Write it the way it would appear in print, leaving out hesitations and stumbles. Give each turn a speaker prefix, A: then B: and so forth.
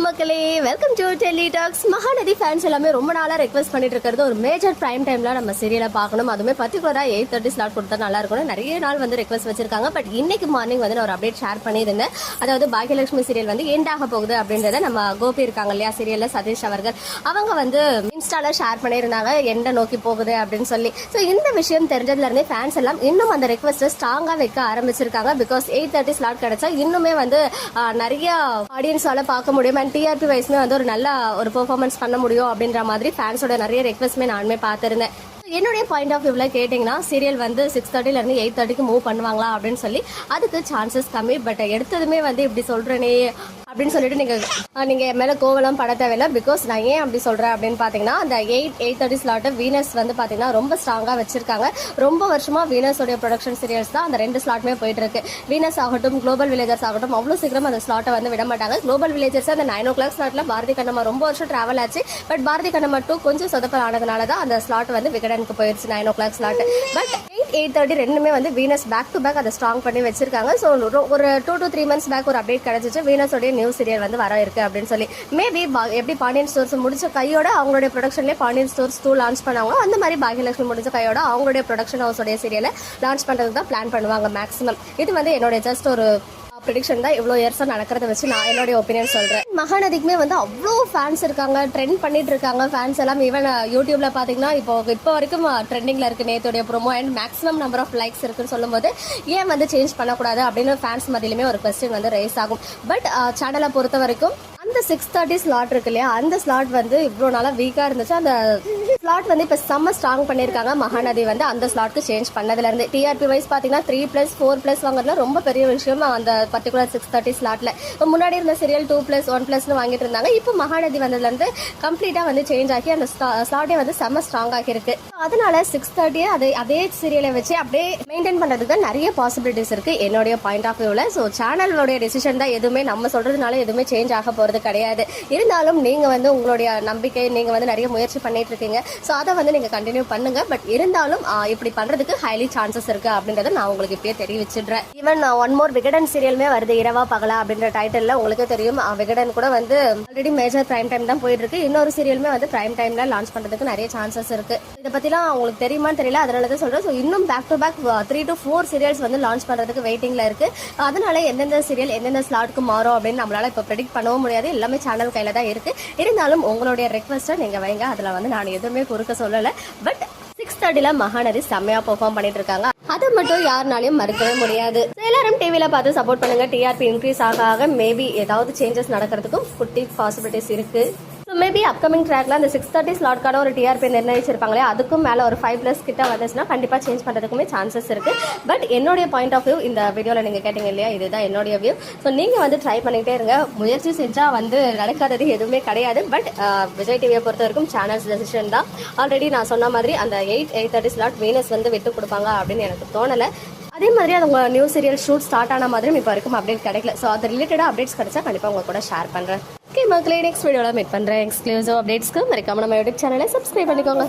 A: மக்களே, welcome to Delhi talks. Mahanadi fans எல்லாமே ரொம்ப நாளா ரெக்வெஸ்ட் பண்ணிட்டு இருக்கிறது ஒரு மேஜர் பிரைம் டைம்ல நம்ம சீரியலை பார்க்கணும், அதுவுமே பர்டிகுலரா 8:30 ஸ்லாட் கொடுத்தா நல்லா இருக்கும். நிறைய நாள் வந்து ரெக்வெஸ்ட் வச்சிருக்காங்க. பட் இன்னைக்கு மார்னிங் வந்து நான் ஒரு அப்டேட் ஷேர் பண்ணியிருந்தேன். அதாவது பாக்கியலட்சுமி சீரியல் வந்து எண்ட் ஆக போகுது அப்படின்றத நம்ம கோபி இருக்காங்க இல்லையா சீரியல்ல, சதீஷ் அவர்கள் அவங்க வந்து இன்ஸ்டால ஷேர் பண்ணியிருந்தாங்க எண்டை நோக்கி போகுது அப்படின்னு சொல்லி. ஸோ இந்த விஷயம் தெரிஞ்சதுல இருந்தே ஃபேன்ஸ் எல்லாம் இன்னும் அந்த ரெக்வெஸ்ட்டை ஸ்ட்ராங்கா வைக்க ஆரம்பிச்சிருக்காங்க. பிகாஸ் 8:30 ஸ்லாட் கிடைச்சா இன்னுமே வந்து நிறைய ஆடியன்ஸால பார்க்க முடியும் அண்ட் டிஆர்பி வைஸ்மே வந்து ஒரு நல்ல ஒரு பெர்ஃபார்மன்ஸ் பண்ண முடியும் அப்படின்ற மாதிரி ஃபேன்ஸோட நிறைய ரெக்வெஸ்ட்மே நானுமே பார்த்துருந்தேன். என்னுடைய பாயிண்ட் ஆஃப் வியூவில் கேட்டிங்கன்னா சீரியல் வந்து 6:30 8:30 மூவ் பண்ணுவாங்களா அப்படின்னு சொல்லி அதுக்கு சான்சஸ் கம்மி. பட் எடுத்ததுமே வந்து இப்படி சொல்கிறேனே அப்படின்னு சொல்லிட்டு நீங்கள் என் மேலே கோவலாம் பட தேவையில்லை. பிகாஸ் நான் ஏன் அப்படி சொல்கிறேன் அப்படின்னு பார்த்தீங்கன்னா அந்த 8:30 ஸ்லாட்டு வீனஸ் வந்து பார்த்தீங்கன்னா ரொம்ப ஸ்ட்ராங்காக வச்சிருக்காங்க. ரொம்ப வருஷமாக வீனஸோடைய ப்ரொடக்ஷன் சீரியல்ஸ் தான் அந்த 2 ஸ்லாட்டுமே போயிட்டு இருக்கு. வீனஸ் ஆகட்டும் குளோபல் வில்லேஜர்ஸ் ஆகட்டும் அவ்வளோ சீக்கிரம் அந்த ஸ்லாட்டை வந்து விட மாட்டாங்க. குளோபல் வில்லேஜர்ஸ் அந்த 9 o'clock ஸ்லாட்டில் பாரதி கண்ணம்மா ரொம்ப வருஷம் ட்ராவல் ஆச்சு. பட் பாரதி கண்ணம்மா 2 கொஞ்சம் சொதப்பல் ஆனதுனால தான் அந்த ஸ்லாட் வந்து விகடனுக்கு போயிடுச்சு 9 o'clock ஸ்லாட். பட் 8:30 ரெண்டுமே வந்து வீனஸ் பேக் டு பேக் அதை ஸ்ட்ராங் பண்ணி வச்சிருக்காங்க. ஸோ ஒரு 2 to 3 months பேக் ஒரு அப்டேட் கிடைச்சிச்சு வீனஸோடைய நியூ சீரியல் வந்து வர இருக்கு அப்படின்னு சொல்லி. மேபி எப்படி பாண்டியன் ஸ்டோர்ஸ் முடிச்ச கையோட அவங்களுடைய ப்ரொடக்ஷன்லேயே பாண்டியன் ஸ்டோர்ஸ் 2 லான்ச் பண்ணாங்க, அந்த மாதிரி பாகியலட்சுமி முடிச்ச கையோட அவங்களுடைய ப்ரொடக்ஷன் ஹவுஸோடைய சீரியலை லான்ச் பண்ணுறதுக்கு தான் பிளான் பண்ணுவாங்க மேக்ஸிமம். இது வந்து என்னுடைய ஜஸ்ட் ஒரு ப்ரெடிக்ஷன் தான். இவ்வளோ இயர்ஸாக நடக்கிறத வச்சு நான் என்னுடைய ஒப்பீனியன் சொல்கிறேன். மகாநதிக்குமே வந்து அவ்வளோ ஃபேன்ஸ் இருக்காங்க, ட்ரெண்ட் பண்ணிட்டு இருக்காங்க ஃபேன்ஸ் எல்லாம். ஈவன் யூடியூப்ல பார்த்தீங்கன்னா இப்போ வரைக்கும் ட்ரெண்டிங்கில் இருக்கு நேத்துடைய promo and maximum number of likes இருக்குன்னு சொல்லும்போது ஏன் வந்து சேஞ்ச் பண்ணக்கூடாது அப்படின்னு ஃபேன்ஸ் மத்தியிலுமே ஒரு கொஸ்டின் வந்து ரைஸ் ஆகும். பட் சேனலை பொறுத்த வரைக்கும் அந்த 6:30 ஸ்லாட் இருக்கு இல்லையா, அந்த ஸ்லாட் வந்து இவ்வளோ நாளாக வீக்காக இருந்துச்சு. அந்த ஸ்லாட் வந்து இப்போ செம்ம ஸ்ட்ராங் பண்ணியிருக்காங்க மகாநதி வந்து அந்த ஸ்லாட்க்கு சேஞ்ச் பண்ணதுலேருந்து. டிஆர்பி வைஸ் பார்த்தீங்கன்னா 3+, 4+ வாங்குறதுல ரொம்ப பெரிய விஷயம் அந்த பர்டிகுலர் 6:30 ஸ்லாட்டில். முன்னாடி இருந்த சீரியல் 2+, 1+னு வாங்கிட்டு இருந்தாங்க. இப்போ மகாநதி வந்ததுலேருந்து கம்ப்ளீட்டாக வந்து சேஞ்ச் ஆகி அந்த ஸ்லாட்டே வந்து செம்ம ஸ்ட்ராங் ஆகியிருக்கு. அதனால 6:30 அதே சீரியலை வச்சு அப்படியே மெயின்டைன் பண்ணுறதுக்கு நிறைய பாசிபிலிட்டிஸ் இருக்கு என்னுடைய பாயிண்ட் ஆஃப் வியூவில். ஸோ சேனலோடைய டிசிஷன் தான், எதுவுமே நம்ம சொல்றதுனால எதுவுமே சேஞ்ச் ஆக போகிறது கிடையாது. இருந்தாலும் நீங்க வந்து உங்களுடைய நம்பிக்கை நீங்க வந்து நிறைய முயற்சி பண்ணிட்டு இருக்கீங்க. ஸோ அதை வந்து நீங்க கண்டினியூ பண்ணுங்க. பட் இருந்தாலும் இப்படி பண்றதுக்கு ஹைலி சான்சஸ் இருக்கு அப்படின்றத நான் உங்களுக்கு இப்பயே தெரிவிச்சிடுறேன். ஈவன் ஒன் மோர் விகடன் சீரியலுமே வருது, இரவா பகலா அப்படின்ற டைட்டில். உங்களுக்கு தெரியும் விகடன் கூட வந்து ஆல்ரெடி மேஜர் பிரைம் டைம் தான் போயிட்டு இருக்கு. இன்னொரு சீரியலுமே வந்து பிரைம் டைம்ல லான்ச் பண்றதுக்கு நிறைய சான்சஸ் இருக்கு. இதை பத்திலாம் உங்களுக்கு தெரியுமான்னு தெரியல, அதனால தான் சொல்றேன். ஸோ இன்னும் back to back 3 to 4 serials வந்து லான்ச் பண்றதுக்கு வெயிட்டிங்ல இருக்கு. அதனால எந்தெந்த சீரியல் எந்தெந்த ஸ்லாட்க்கு மாறும் அப்படின்னு நம்மளால இப்போ ப்ரெடிக்ட் பண்ணவும் முடியாது. எல்லாமே சேனல் கையில தான் இருக்கு. இருந்தாலும் உங்களுடைய ரெக்வெஸ்ட்டை நீங்க வைங்க, அதுல வந்து நான் எதுவுமே குறுக்க சொல்லல. பட் 6:30 மகாநதி செம்மையா பெர்ஃபார்ம் பண்ணிட்டு இருக்காங்க, அதை மட்டும் யாருனாலையும் மறுக்கவே முடியாது. எல்லாரும் டிவில பார்த்து சப்போர்ட் பண்ணுங்க. டிஆர்பி இன்க்ரீஸ் ஆக மேபி ஏதாவது சேஞ்சஸ் நடக்கிறதுக்கும் குட்டி பாசிபிலிட்டிஸ் இருக்கு. ஸோ மேபி அப்கமிங் ட்ராக்ல அந்த 6:30 ஸ்லாட்கான ஒரு டிஆர்பி நிர்ணயிச்சிருப்பாங்களே, அதுக்கும் மேலே ஒரு 5+ கிட்ட வந்துச்சுன்னா கண்டிப்பாக சேஞ்ச் பண்ணுறதுக்குமே சான்சஸ் இருக்கு. பட் என்னுடைய பாயிண்ட் ஆஃப் வியூ இந்த வீடியோவில் நீங்கள் கேட்டீங்க இல்லையா, இதுதான் என்னுடைய வியூ. ஸோ நீங்கள் வந்து ட்ரை பண்ணிக்கிட்டே இருங்க. முயற்சி செஞ்சால் வந்து நடக்காதது எதுவுமே கிடையாது. பட் விஜய் டிவியை பொறுத்த வரைக்கும் சேனல்ஸ் டெசிஷன் தான். ஆல்ரெடி நான் சொன்ன மாதிரி அந்த 8:30 ஸ்லாட் வீனஸ் வந்து விட்டு கொடுப்பாங்க அப்படின்னு எனக்கு தோணலை. அதே மாதிரி அது உங்கள் நியூ சீரியல் ஷூட் ஸ்டார்ட் ஆன மாதிரியும் இப்போ வரைக்கும் அப்டேட் கிடைக்கல. ஸோ அது ரிலேட்டடாக அப்டேட்ஸ் கிடைச்சா கண்டிப்பாக உங்க கூட ஷேர் பண்ணுறேன். ஓகே மக்களே, நெக்ஸ்ட் வீடியோவில் மீட் பண்ணுறேன். எக்ஸ்க்ளூசிவ் அப்டேட்ஸ்க்கு மறக்காம நம்ம யூடியூப் சேனலை சப்ஸ்கிரைப் பண்ணிக்கோங்க.